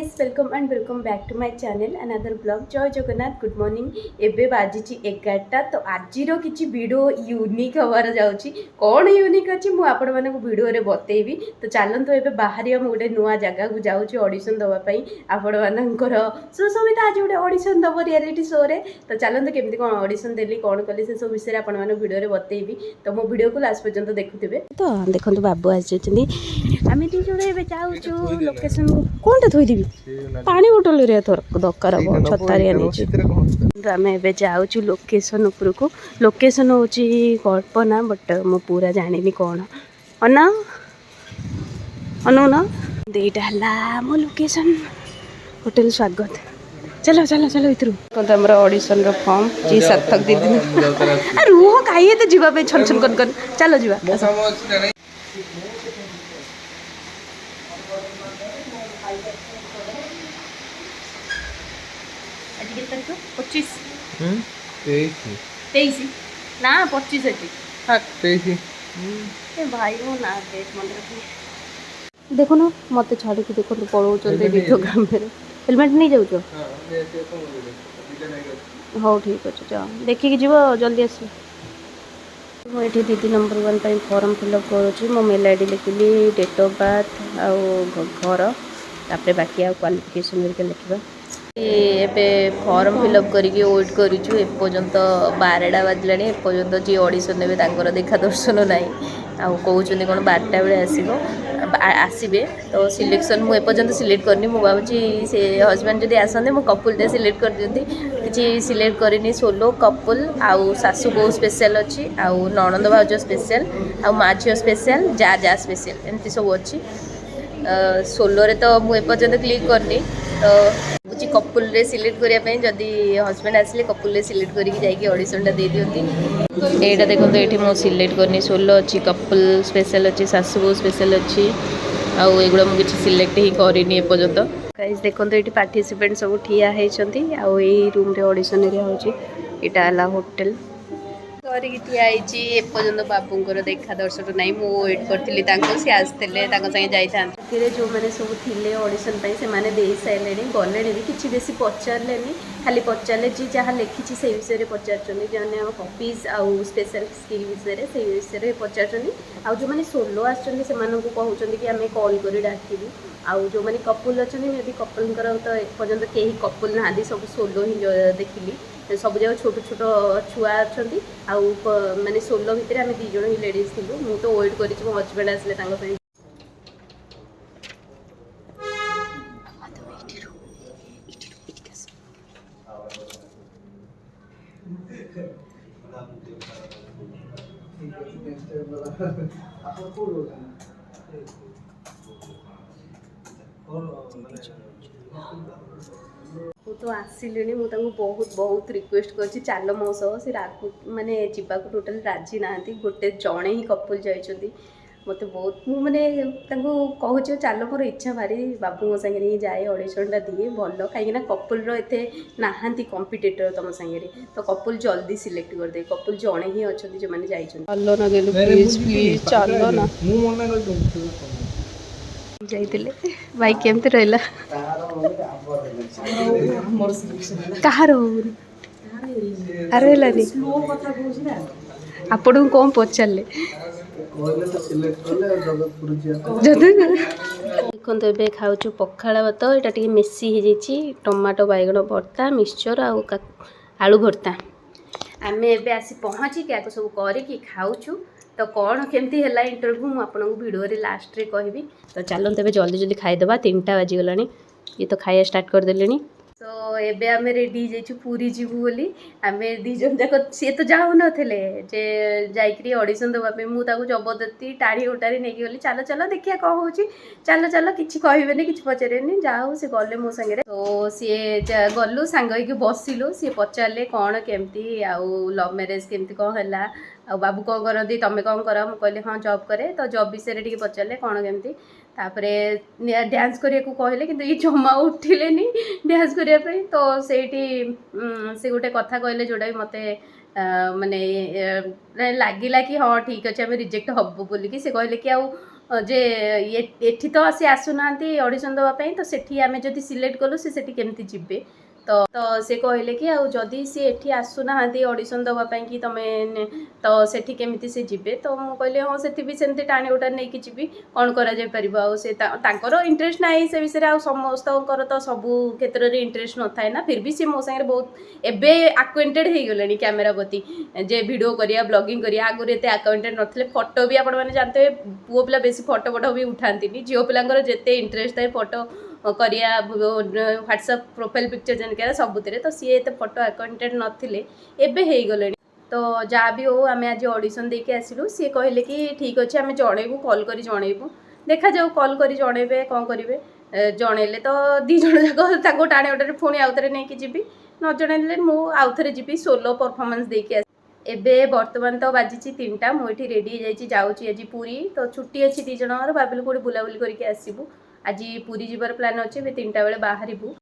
Guys welcome and welcome back to my channel another blog जय Jagannath good morning एबे बाजी 11टा तो आज किसी वीडियो यूनिक हबार जाऊँगी कौन यूनिक अच्छी मुझे आपण मानक वीडियो रे बतेबी तो चलतु एबे बाहरी हम गोटे नुआ जगह को जाऊँ ऑडिशन दवाई आपण मानकर सुसमिता आज गोटे ऑडिशन दब रियलिटी शो रे तो चलतु केमती कौन ऑडिशन देली कौन कली से सब विषय आपण मानक वीडियो रे बतेबी तो मो वीडियो को लास्ट पर्यंत देखुथिबे तो देखंतु बाबू आछिछन्ती आमे दी जोड़े एबे जाऊँ लोकेशन कौन थोईदेवी पानी बोटल रे थोर दरकार हम छतारिया नहीं आम ए जाऊँ लोकेशन उपरक लोकेशन हूँ कल्पना बट मु पूरा जानी कौन अना अनु ना दीटा है मो लोकेशन होटेल स्वागत चलो चलो चलो इधर कौन आम ऑडिशन फॉर्म जी सार्थक दीदी रुह कहीं तो जीवाई छन छन कर चलो जीवा आज के तारीख 25 23 ना 25 अच्छी हाँ 23 ए भाई वो ना डेट मन रखी देखो ना मत छाड़ी की देखो तो पड़ो चलते देखो ग्राम में हेलमेट नहीं जाऊ हाँ ठीक अच्छे जाओ देखिए जीव जल्दी आस मुझे दीदी नंबर 1 टाइम फॉर्म फिलअप करुँच मो मेल आई डी लिखिली डेट ऑफ बर्थ आउ घर तापर बाकी आ क्वालिफिकेशन लिखा एबे फॉर्म फिलअप करके वेट करूँ एपर्यंत 12टा बाजिला एपर्यंत जी ऑडिशन देवे तांकर देखा दर्शन ना आउ कहते कौन 12टा बेले आसबे तो सिलेक्शन मुझे एपर्यंत सिलेक्ट करनी मुझे भावी से हजबैंड जब आसते मुझे कपुलटे सिलेक्ट कर दिखती किसी सिलेक्ट करनी सोलो कपुल आउ सासू बो स्पेशल अच्छी आउ ननंद भाउज स्पेशल आउ माँ झील स्पेशल जा जा स्पेशल एमती सब अच्छी सोलो रे तो मुझे एपर्यंत क्लिक करनी तो मुझे कपुल रे सिलेक्ट करने जदि हजबैंड आसिले कपुल रे सिलेक्ट करके जाइए ऑडिशनटा दे दिखती यहाँ देखो ये मुझे सिलेक्ट करनी सोलो अच्छी कपुल स्पेशल अच्छी सासू स्पेशल अच्छी आउ एगुड़ा मुझे किसी सिलेक्ट ही करनी एपर्यंत गाइस देखो ये पार्टिसिपेंट सब ठिया होती आउ यही रूम रे ऑडिशन एरिया होटा होटेल करके ठियाई एपर्यंत बाबूंर देखा दर्शन ना मुझे वेट करी सी आसते जाते जो मैंने सब थे ऑडिशन से मैंने दे सारे गले भी किसी बेसी पचारे खाली पचारे जी जहाँ लिखी से विषय में पचार जो हॉबीज आउ स्पेशल स्किल विषय से विषय में पचार आउ जो मैंने सोलो आसुँच कहते कि आम कॉल कर डाकिबू आउ जो मैंने कपुल अच्छा मे भी कपुलर तो एपर्यंत कहीं कपुल ना सब सोलो ही देखिली सब जगह छोट छोट छुआ अच्छा आउ माने सोलो भितर आम दी जन ही लेडीज थी मु तो वेट कर मो हजबैंड आसिले मु तो आसिले मुझे बहुत बहुत रिक्वेस्ट कर चल मो सह से माने जीवा टोटाल राजी ना गोटे जड़े ही कपुल जाइए मत बहुत मुझे कहूँ चल मोर इच्छा भारी बाबू सागर ही जाए ऑडिशनटा दिए भल कहीं कपुल एते नहांती कंपिटिटर तुम सागर तो कपुल जल्दी सिलेक्ट करदे कपुल जड़े ही अच्छा जो मैंने जाइए भाई केमती रहा कहार अरे आपण को कौन पचारे देखो ये खाऊ पखाड़ भात यहाँ टे मेसी हो टमाटो बैगण भर्ता मिक्सचर आलू भर्ता आम एबे आसी पहुँची क्या सब करके खाऊँ तो कौन केमती है इंटरव्यू मुझे आपको वीडियो रे लास्ट रे कहबी तो चलो तेज जल्दी जल्दी खाईदे 3टा बाजीगला ये तो खाया स्टार्ट करदे तो एबे आम रेडी हो पूरी जीवु बोली आम दीजन जाक सी तो जाऊ नथिले जे जाइकरी ऑडिशन देवाई मुझे जबरदस्ती टाणी उटारी नहीं गली चलो चलो देखिए कौन हो चलो चलो किसी कहबे कि पचारे जाऊ सी गले मो सागर तो सी गलु सांग बसिलु सी पचारे कौन केमती आउ लव मैरेज केमती कौन है आ बाबू कौन करती तुम कौन कर मुझे कहली हाँ जॉब करे तो जॉब विषय टी पचारे कौन केमती तापरे डांस करने को कहले कि जमा उठिले डांस करने तो से गोटे कथा कहले जोटा भी मत माने लगिला कि हाँ ठीक अच्छे आम रिजेक्ट हबू बोलिकी से कहले कि ଯେ ଏଠି ତ ସେ ଆସୁନାହାନ୍ତି ଅଡ଼ିସନ୍ ଦେବା ପାଇଁ, ତ ସେଠି ଆମେ ଯଦି ସିଲେକ୍ଟ କଲୁ ସେ ସେଠି କେମିତି ଯିବେ। ତ ସେ କହିଲେ କି ଆଉ ଯଦି ସେ ଏଠି ଆସୁନାହାନ୍ତି ଅଡ଼ିସନ୍ ଦେବା ପାଇଁ କି ତମେ ତ ସେଠି କେମିତି ସେ ଯିବେ। ତ ମୁଁ କହିଲି ହଁ ସେଠି ବି ସେମିତି ଟାଣି ଉଟା ନେଇକି ଯିବି, କ'ଣ କରାଯାଇପାରିବ। ଆଉ ସେ ତାଙ୍କର ଇଣ୍ଟରେଷ୍ଟ ନାହିଁ ସେ ବିଷୟରେ, ଆଉ ସମସ୍ତଙ୍କର ତ ସବୁ କ୍ଷେତ୍ରରେ ଇଣ୍ଟରେଷ୍ଟ ନଥାଏ ନା। ଫିର୍ ବି ସେ ମୋ ସାଙ୍ଗରେ ବହୁତ ଏବେ ଆକ୍ୱେଣ୍ଟେଡ଼ ହେଇଗଲେଣି କ୍ୟାମେରା ପ୍ରତି, ଯେ ଭିଡ଼ିଓ କରିବା ବ୍ଲଗିଂ କରିବା। ଆଗରୁ ଏତେ ଆକ୍ୱେଣ୍ଟେଡ଼ ନଥିଲେ। ଫଟୋ ବି ଆପଣମାନେ ଜାଣିଥିବେ ପୁଅ ପିଲା ବେଶୀ ଫଟୋ ବି ଉଠାନ୍ତିନି, ଝିଅ ପିଲାଙ୍କର ଯେତେ ଇଣ୍ଟରେଷ୍ଟ ଥାଏ ଫଟୋ କରିବା, ହ୍ୱାଟ୍ସଆପ୍ ପ୍ରୋଫାଇଲ୍ ପିକ୍ଚର୍ ଯେମିତି ସବୁଥିରେ। ତ ସିଏ ଏତେ ଫଟୋ ଆକ୍ୱେଣ୍ଟେଡ଼ ନଥିଲେ, ଏବେ ହେଇଗଲେଣି। ତ ଯାହା ବି ହଉ ଆମେ ଆଜି ଅଡ଼ିସନ୍ ଦେଇକି ଆସିଲୁ। ସିଏ କହିଲେ କି ଠିକ୍ ଅଛି ଆମେ ଜଣେଇବୁ, କଲ୍ କରି ଜଣେଇବୁ, ଦେଖାଯାଉ କଲ୍ କରି ଜଣେଇବେ କ'ଣ କରିବେ। ଜଣେଇଲେ ତ 2 ଜଣ ଯାକ ତାଙ୍କୁ ଟାଣି ଓଟାରେ ପୁଣି ଆଉଥରେ ନେଇକି ଯିବି, ନ ଜଣେଇଲେ ମୁଁ ଆଉଥରେ ଯିବି ସୋଲୋ ପରଫର୍ମାନ୍ସ ଦେଇକି ଆସିବି। ଏବେ ବର୍ତ୍ତମାନ ତ ବାଜିଛି 3ଟା, ମୁଁ ଏଠି ରେଡ଼ି ହେଇଯାଇଛି, ଯାଉଛି ଆଜି ପୁରୀ। ତ ଛୁଟି ଅଛି 2 ଜଣଙ୍କର, ଭାବିଲୁ କେଉଁଠି ବୁଲାବୁଲି କରିକି ଆସିବୁ। ଆଜି ପୁରୀ ଯିବାର ପ୍ଲାନ୍ ଅଛି, ଏବେ 3ଟା ବେଳେ ବାହାରିବୁ।